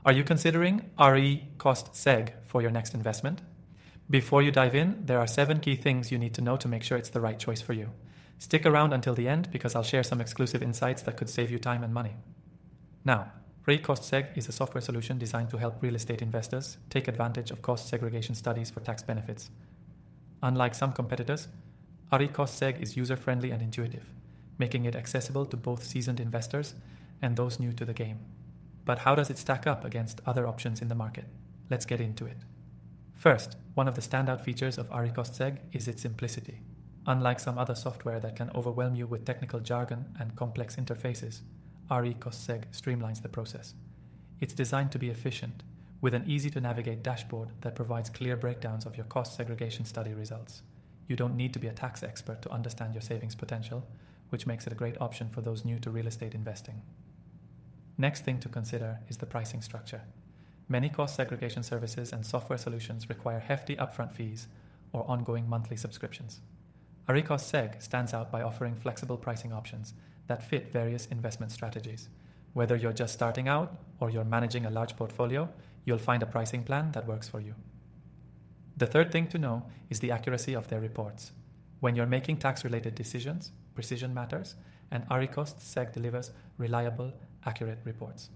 Are you considering RE cost seg for your next investment? Before you dive in, there are 7 key things you need to know to make sure it's the right choice for you. Stick around until the end because I'll share some exclusive insights that could save you time and money. Now, RE cost seg is a software solution designed to help real estate investors take advantage of cost segregation studies for tax benefits. Unlike some competitors, RE cost seg is user-friendly and intuitive, making it accessible to both seasoned investors and those new to the game. But how does it stack up against other options in the market? Let's get into it. First, one of the standout features of RE cost seg is its simplicity. Unlike some other software that can overwhelm you with technical jargon and complex interfaces, RE cost seg streamlines the process. It's designed to be efficient, with an easy-to-navigate dashboard that provides clear breakdowns of your cost segregation study results. You don't need to be a tax expert to understand your savings potential, which makes it a great option for those new to real estate investing. Next thing to consider is the pricing structure. Many cost segregation services and software solutions require hefty upfront fees or ongoing monthly subscriptions. RE cost seg stands out by offering flexible pricing options that fit various investment strategies. Whether you're just starting out or you're managing a large portfolio, you'll find a pricing plan that works for you. The third thing to know is the accuracy of their reports. When you're making tax-related decisions, precision matters, and RE cost seg delivers reliable, accurate reports.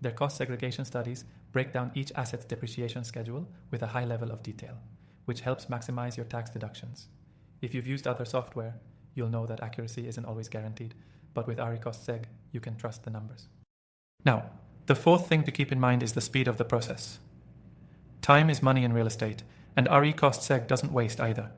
Their cost segregation studies break down each asset's depreciation schedule with a high level of detail, which helps maximize your tax deductions. If you've used other software, you'll know that accuracy isn't always guaranteed, but with RE cost seg, you can trust the numbers. Now, the fourth thing to keep in mind is the speed of the process. Time is money in real estate, and RE cost seg doesn't waste either.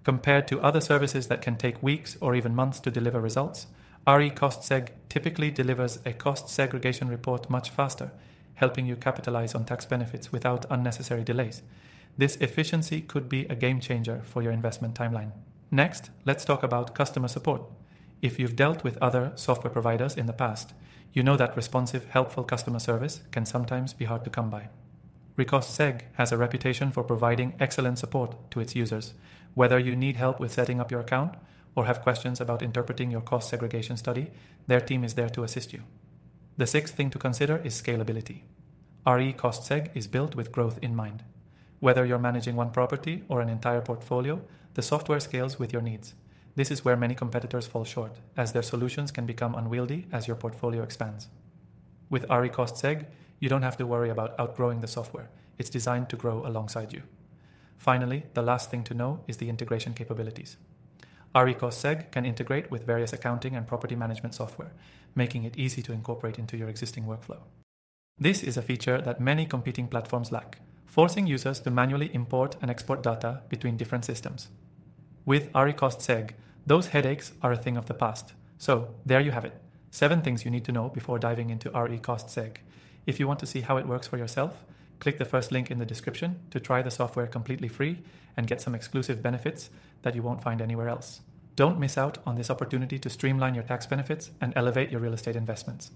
Compared to other services that can take weeks or even months to deliver results, RE cost seg typically delivers a cost segregation report much faster, helping you capitalize on tax benefits without unnecessary delays. This efficiency could be a game changer for your investment timeline. Next, let's talk about customer support. If you've dealt with other software providers in the past, you know that responsive, helpful customer service can sometimes be hard to come by. Recost Seg has a reputation for providing excellent support to its users. Whether you need help with setting up your account or have questions about interpreting your cost segregation study, their team is there to assist you. The sixth thing to consider is scalability. RE Cost Seg is built with growth in mind. Whether you're managing one property or an entire portfolio, the software scales with your needs. This is where many competitors fall short, as their solutions can become unwieldy as your portfolio expands. With RE Cost Seg, you don't have to worry about outgrowing the software. It's designed to grow alongside you. Finally, the last thing to know is the integration capabilities. RE Cost Seg can integrate with various accounting and property management software, making it easy to incorporate into your existing workflow. This is a feature that many competing platforms lack, forcing users to manually import and export data between different systems. With RE Cost Seg, those headaches are a thing of the past. So, there you have it. 7 things you need to know before diving into RE Cost Seg. If you want to see how it works for yourself, click the first link in the description to try the software completely free and get some exclusive benefits that you won't find anywhere else. Don't miss out on this opportunity to streamline your tax benefits and elevate your real estate investments.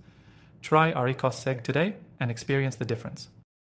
Try RE Cost Seg today and experience the difference.